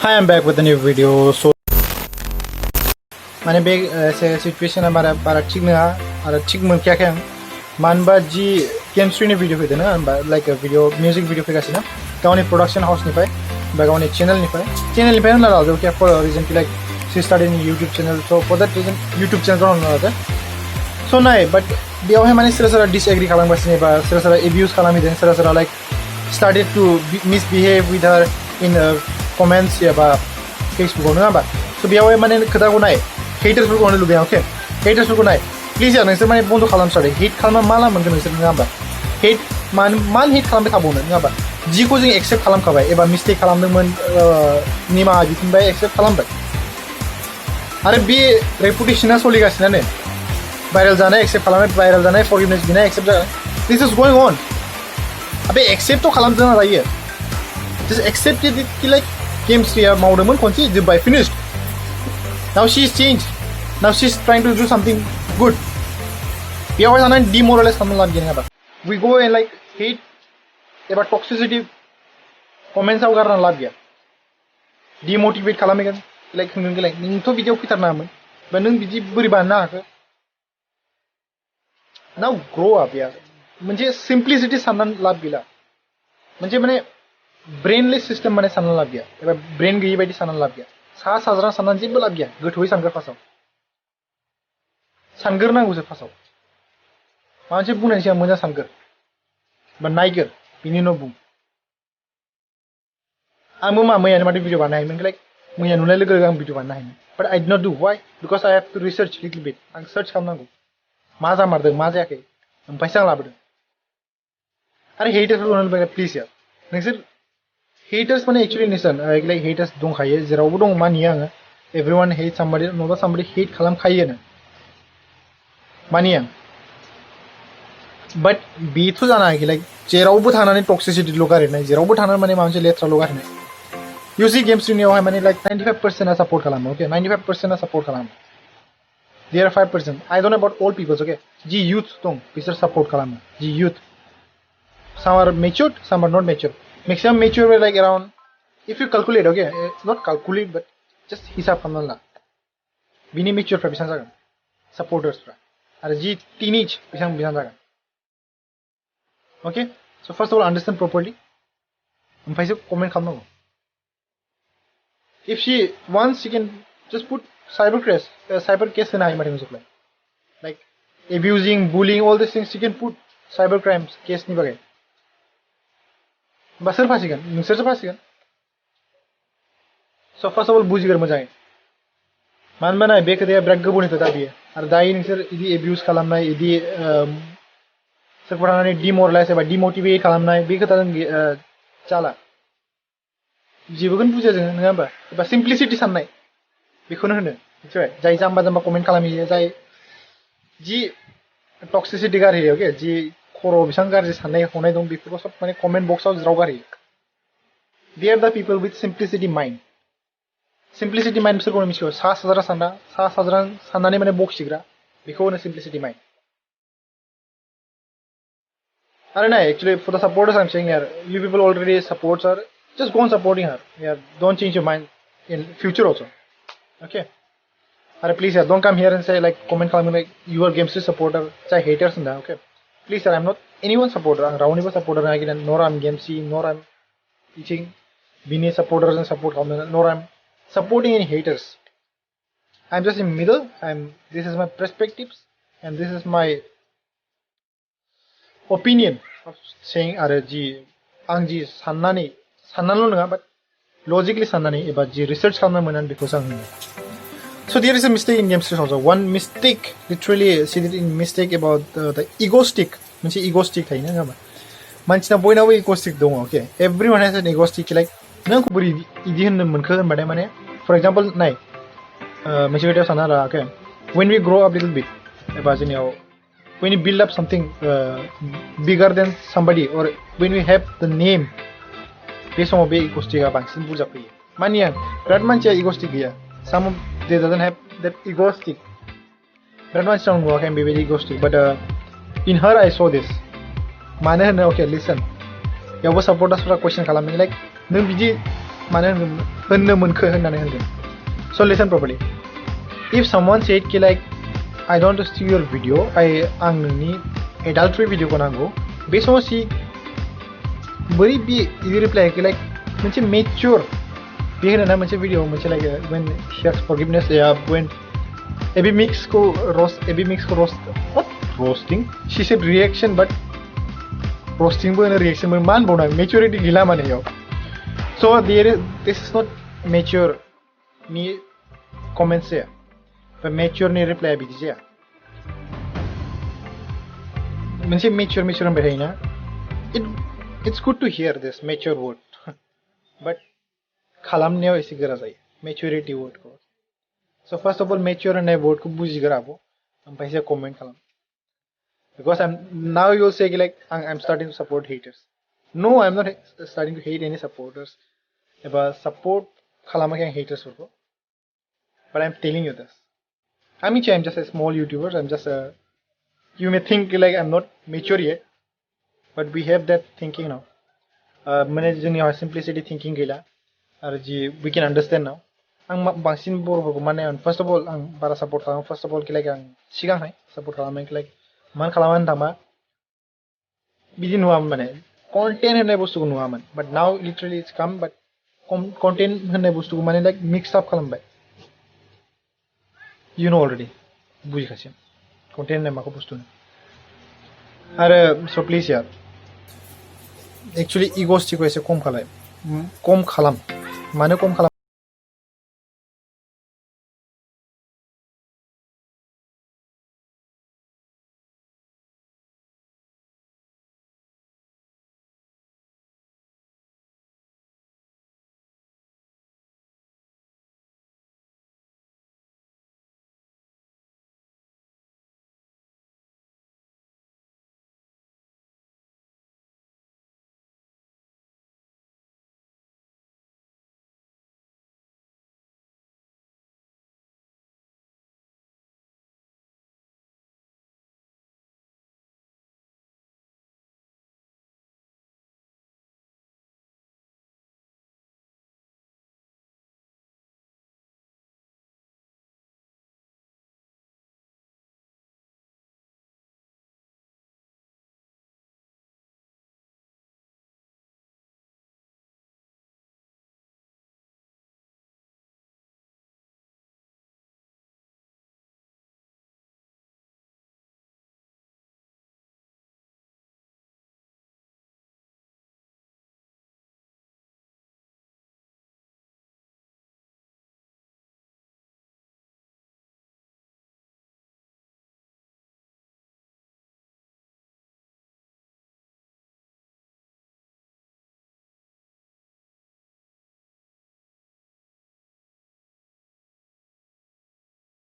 Hi, I'm back with a new video. So, माने बे situation हमारा बारा ठीक नङा आरो ठीक मोनखायाखै आं मानो होनबा जि गेमस्रिनि भिडिअ फैदों ना होनबा लाइक भिडिअ मिउजिक भिडिअ फैगासिनो गावनि प्रडाक्शन हाउसनिफ्राय बा गावनि चेनेलनिफ्राय होनना लादो ओके फर रिजन कि like she started in YouTube channel so for that reason YouTube channel होनना लादो सो नाय बाट बेयावहाय माने सोरबा डिसएग्री खालामगासिनो बा सोरबा एब्यूज खालामहैदों सोरबा like started to misbehave with her in comments एबा फेसबुकाव नङा होनबा सो बेयावहाय माने खोथाखौ नाय हेटार्सफोरखौ होनो लुबैया ओके हेटार्सफोरखौ नाय प्लिज यार नोंसोर माने बन्द खालामसारे हेट खालामना मा लाब मोनगोन नोंसोर नङा होनबा हेट मान हेट खालामबाय थाबावनो नङा होनबा जिखौ जों एक्सेप्ट खालामखाबाय एबा मिस्टेक खालामदोंमोन निमाहा बिफिनबाय एक्सेप्ट खालामबाय आरो बे रेपुटेशना सोलिगासिनो भाइरेल जानाय एक्सेप्ट खालामनाय भाइरेल जानाय फरगिभनेस बिनाय एक्सेप्ट जानाय दिस इज गोइं अन अबे एक्सेप्ट तो खालामदों जायो जस्ट एक्सेप्टेड कि लाइक गेमस्रिया मावदोंमोन खनसे जोब्बाय finished now she is changed now she is trying to do something good बेयावहाय जानानै डिमोरलाइज खालामनो लाब गैया नङाबा we go and like hate एबा टक्सिसिटी कमेन्ट्सआव गारना लाब गैया डिमोटिवेट खालामगोन लाइक होनगोन लाइक नोंथ' बिदियाव फैथारनाङामोन बा नों बिदि बोरै बानायनो हाखो now grow up यार मोनसे सिम्प्लिसिटी साननानै लाब गैला मोनसे माने ब्रेनलेस सिस्टेम माने सानना लाब गैया एबा ब्रेन गैयि बायदि सानना लाब गैया सा साज्रां साननानै जेबो लाब गैया गोथौयै सानग्रो फार्स्टआव सानग्रोनांगौसो फार्स्टआव माबा मोनसे बुंनायनि सिगां मोजां सानग्रो बा नायग्रो बिनि उनाव बुं आंबो मैयानो माथो भिडिअ बानायनो हायोमोन लाइक मैया नुनाय लोगो लोगो आं भिडिअ बानायनो हायोमोन but I did not do why because I have to research little bit and search खालामनांगौ मा जामारदों मा जायाखै ओमफ्रायसो आं लाबोदों आरो हेटार्सफोरखौ होनबाय प्लिज यार नोंसोर हेटार्स माने एक्चुअली निसन लाइक हेटार्स दंखायो जेरावबो दं मानियो आङो एभ्रिवान हेट सामबडी नङाबा सामबडी हेट खालामखायोनो मानियो आं बाट बेथ' जानो हायाखै लाइक जेरावबो थानानै टक्सिसिटिल' गारहैनाय जेरावबो थानानै माने माबा मोनसे लेथ्राल' गारहैनाय इउसि गेमस्रिनियावहाय माने लाइक 95% सापर्ट खालामो ओके 95% सापर्ट खालामो there 5% I don't know about all peoples okay the youth दं बिसोर सापर्ट खालामो the youth some are matured some are not matured maximum mature were like around if you calculate okay not calculate but just hisab खालामना ला बिनि mature फ्रा बेसेबां जागोन supporters फ्रा आरो जि teenage बेसेबां जागोन okay so first of all understand properly ओमफ्रायसो comment खालामनांगौ if she wants she can just put cyber case होनो हायो माथो मोनसेखौलाय like abusing bullying all these things she can put cyber crimes case नि बागै बा सोर फासिगोन नोंसोरसो फासिगोन स' फार्स्ट अफ अल बुजिग्रो मोजाङै मानो होनबा नाय बे खोथाया बिराद गोबावनि खोथा बियो आरो दायो नोंसोर इदि एब्युज खालामनाय इदि सोरखौबा थांनानै डिमरलाइज एबा डिमटिभेट खालामनाय बे खोथाजों जाला जेबोखौनो बुजिया जोङो नङा होमबा एबा सिम्प्लिसिटि साननाय बेखौनो होनो मिथिबाय जाय जाम्बा जाम्बा कमेन्ट खालामहैयो जाय जि टक्सिसिटि गारहैयो अके जि खर' बेसेबां गाज्रि साननाय हनाय दं बेफोरखौ सब माने कमेन्ट बक्सआव ज्राव गारहैयो they are the people with simplicity mind simplicity mind बिसोरखौनो मिथिगौ सा साज्रां साननानै माने बखिग्रा बेखौ होनो सिम्प्लिसिटि माइन्ड आरो नाय actually for the supporters I am saying यार you people already supports her just go on supporting her yeah don't change your mind in future also okay or please yeah don't come here and say like comment kalamni like you are Gemsri supporter chai haters in that okay please sir I'm not anyone supporter I'm rauniba supporter again nor I'm Gemsri nor I'm teaching bini supporters and support kalamni nor I'm supporting any haters I'm just in middle this is my perspectives and this is my opinion of saying are ji ang ji साननानैल' नङा बाट लजिकलि साननानै एबा जि research खालामनो मोननानै बेखौसो आं होनो स' there is a mistake in गेमस्रि हाउसआव one mistake literally she did in mistake about the egoistic मोनसे इगोस्टिक थायो नङा होमबा मानसिना बयनावबो इगोस्टिक दङ अके everyone has an egoistic like नों आंखौ बोरै इदि होननो मोनखो होनबाथाय माने फर एग्जाम्पल नाय मोनसे खोथायाव सानना ला अके वेन वी ग्र आप लिटल बिट एबा जोंनियाव when you build up something bigger than somebody or when we have the name बे समाव बे इगोस्टिकआ बांसिन बुरजा फैयो मानिया बिराद मानसिया इगोस्टिक गैया some of they doesn't have that egoistic बिराद मानसिनाव नुवाखै आं बेबायदि egoistic but in her I saw this मानो होनो okay listen बेयावबो सपोर्टार्सफोरा कुइसन खालामो लाइक नों बिदि मानो होननो मोनखो होननानै होनगोन so listen properly if someone said कि like I don't want to see your video आं नोंनि adultery video को नांगौ बे समाव सी बोरै बे रिप्लाइ कि like मोनसे mature बे होनोना मोनसे भिडिअ मोनसे like when he asks forgiveness when A B mix को roast what roasting she said reaction but roasting बो होनो reaction बो मान बावना maturity गैला माने याव so this is not mature नि comment जाया but mature नि reply बिदि जाया मोनसे mature होनबाय थायोना it's good to hear this mature word but खालामनायाव एसे गोरा जायो maturity word को so first of all mature होननाय word को बुजिग्राबो ओमफ्रायसो comment खालाम because now you'll say like I'm starting to support haters no I'm not starting to hate any supporters एबा support खालामाखै आं haters फोरखौ but I'm telling you this I'm just a small YouTuber I'm just you may think like I'm not mature yet but we have that thinking now माने जोंनियाव simplicity thinking गैला आरो जि we can understand now आं बांसिन बर'फोरखौ माने first of all आं बारा support खालामो first of all कि like आं सिगांहाय support खालामो कि like मान खालामनानै थांबा बिदि नुवामोन माने content होननाय बुस्थुखौ नुवामोन but now literally it's come but content होननाय बुस्थुखौ माने like mix up खालामबाय you know already बुजिखासिगोन content होननाय माखौ बुस्थु आरो so please यार actually ego को एसे खम खालाम मानो खम खालाम